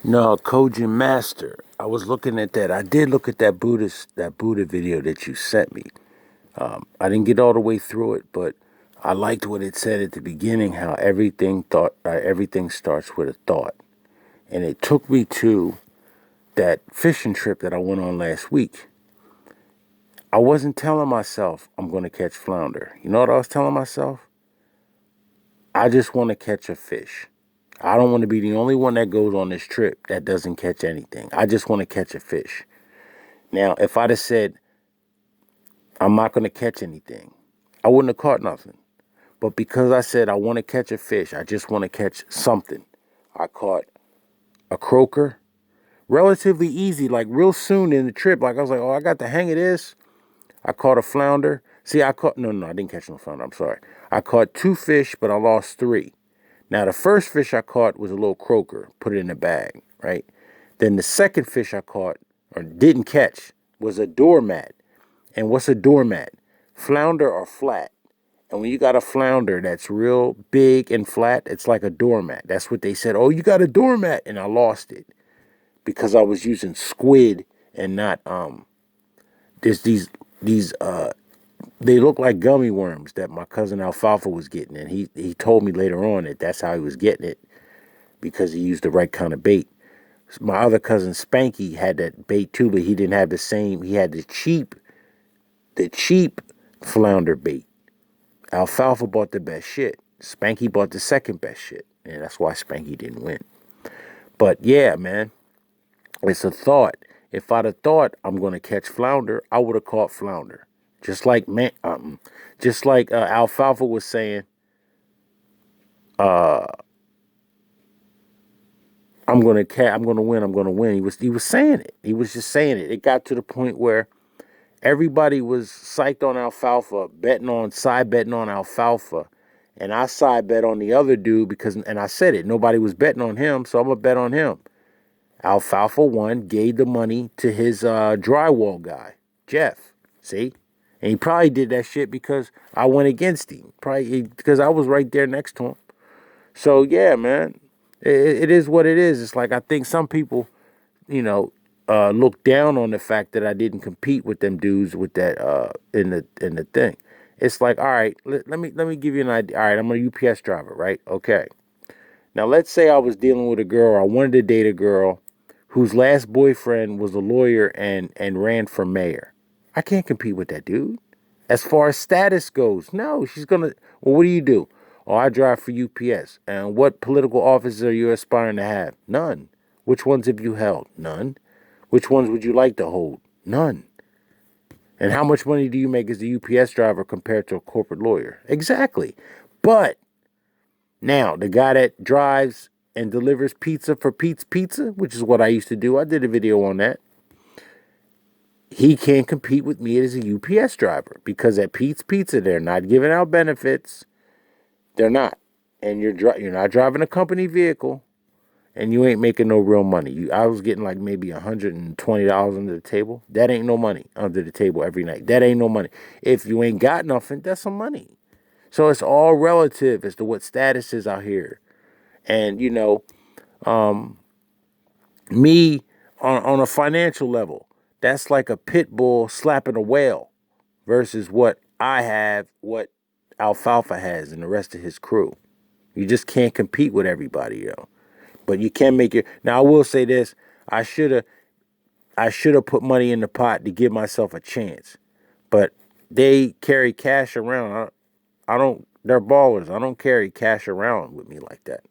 No, Kojin Master. I was looking at that. I did look at that Buddha video that you sent me. I didn't get all the way through it, but I liked what it said at the beginning. How everything starts with a thought, and it took me to that fishing trip that I went on last week. I wasn't telling myself I'm going to catch flounder. You know what I was telling myself? I just want to catch a fish. I don't want to be the only one that goes on this trip that doesn't catch anything. I just want to catch a fish. Now, if I'd have said, I'm not going to catch anything, I wouldn't have caught nothing. But because I said, I want to catch a fish, I just want to catch something, I caught a croaker relatively easy, like real soon in the trip. Like I was like, oh, I got the hang of this. I caught a flounder. See, no, I didn't catch no flounder. I'm sorry. I caught two fish, but I lost three. Now, the first fish I caught was a little croaker, put it in a bag, right? Then the second fish I caught, or didn't catch, was a doormat. And what's a doormat? Flounder are flat. And when you got a flounder that's real big and flat, it's like a doormat. That's what they said. Oh, you got a doormat. And I lost it because I was using squid and not there's these they look like gummy worms that my cousin Alfalfa was getting, and he told me later on that that's how he was getting it because he used the right kind of bait. My other cousin Spanky had that bait too, but he didn't have the same. He had the cheap flounder bait. Alfalfa bought the best shit. Spanky bought the second best shit, and that's why Spanky didn't win. But yeah, man, it's a thought. If I'd have thought I'm gonna catch flounder, I would have caught flounder. Just like Alfalfa was saying, uh, I'm gonna win, I'm gonna win. He was saying it. He was just saying it. It got to the point where everybody was psyched on Alfalfa, side betting on Alfalfa, and I side bet on the other dude and I said it. Nobody was betting on him, so I'm gonna bet on him. Alfalfa won, gave the money to his drywall guy, Jeff. See? And he probably did that shit because I went against him. Probably because I was right there next to him. So yeah, man, it is what it is. It's like I think some people, you know, look down on the fact that I didn't compete with them dudes with that in the thing. It's like, all right, let me give you an idea. All right, I'm a UPS driver, right? Okay. Now let's say I was dealing with a girl. I wanted to date a girl whose last boyfriend was a lawyer and ran for mayor. I can't compete with that dude. As far as status goes, no, she's gonna. Well, what do you do? Oh, I drive for UPS. And what political offices are you aspiring to have? None. Which ones have you held? None. Which ones would you like to hold? None. And how much money do you make as a UPS driver compared to a corporate lawyer? Exactly. But now, the guy that drives and delivers pizza for Pete's Pizza, which is what I used to do, I did a video on that. He can't compete with me as a UPS driver because at Pete's Pizza, they're not giving out benefits. They're not. And you're not driving a company vehicle and you ain't making no real money. I was getting like maybe $120 under the table. That ain't no money under the table every night. That ain't no money. If you ain't got nothing, that's some money. So it's all relative as to what status is out here. And, um, me on a financial level, that's like a pit bull slapping a whale versus what Alfalfa has and the rest of his crew. You just can't compete with everybody, But you can make it. Now I will say this: I should have I should have put money in the pot to give myself a chance. But they carry cash around. I don't. They're ballers. I don't carry cash around with me like that.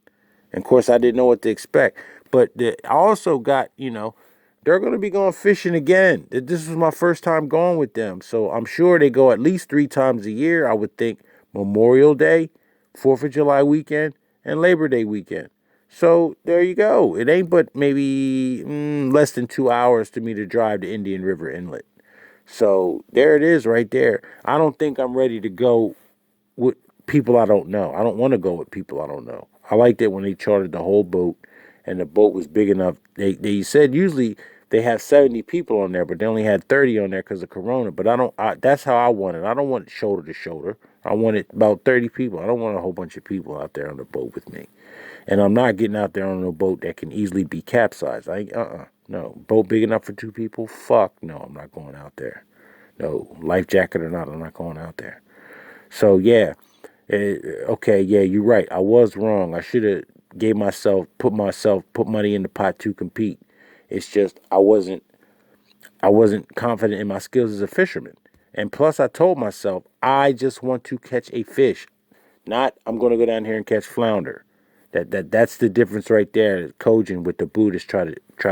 And of course, I didn't know what to expect. But I also got, they're going to be going fishing again. This was my first time going with them. So I'm sure they go at least 3 times a year. I would think Memorial Day, 4th of July weekend, and Labor Day weekend. So there you go. It ain't but maybe less than 2 hours to me to drive to Indian River Inlet. So there it is right there. I don't think I'm ready to go with people I don't know. I don't want to go with people I don't know. I liked it when they chartered the whole boat and the boat was big enough. They said usually they have 70 people on there, but they only had 30 on there because of Corona. But that's how I want it. I don't want it shoulder to shoulder. I want it about 30 people. I don't want a whole bunch of people out there on the boat with me. And I'm not getting out there on a boat that can easily be capsized. No. Boat big enough for two people? Fuck no, I'm not going out there. No, life jacket or not, I'm not going out there. So yeah, okay, yeah, you're right. I was wrong. I should have put money in the pot to compete. It's just I wasn't confident in my skills as a fisherman. And plus I told myself I just want to catch a fish, not I'm going to go down here and catch flounder. That's the difference right there. Kojin with the Buddhists try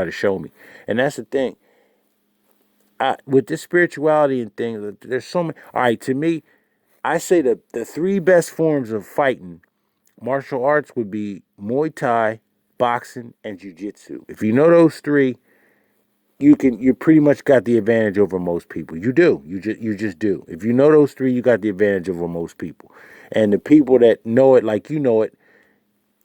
to show me. And that's the thing. With this spirituality and things, there's so many. All right, to me, I say the three best forms of fighting martial arts would be Muay Thai, boxing, and Jiu-Jitsu. If you know those three, you pretty much got the advantage over most people. You do. You just do. If you know those three, you got the advantage over most people. And the people that know it like you know it,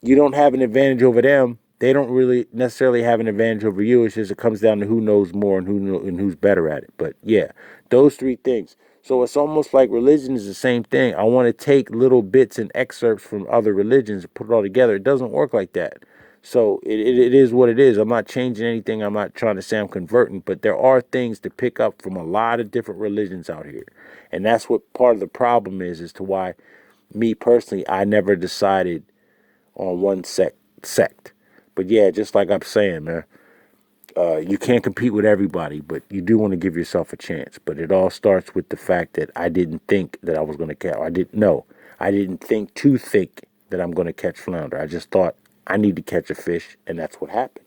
you don't have an advantage over them. They don't really necessarily have an advantage over you. It's just it comes down to who knows more and who's better at it. But yeah, those three things. So it's almost like religion is the same thing. I want to take little bits and excerpts from other religions and put it all together. It doesn't work like that. So it is what it is. I'm not changing anything. I'm not trying to say I'm converting, but there are things to pick up from a lot of different religions out here. And that's what part of the problem is as to why me personally, I never decided on one sect. But yeah, just like I'm saying, man, you can't compete with everybody, but you do want to give yourself a chance. But it all starts with the fact that I didn't think that I was going to catch. I didn't know. I didn't think that I'm going to catch flounder. I just thought I need to catch a fish, and that's what happened.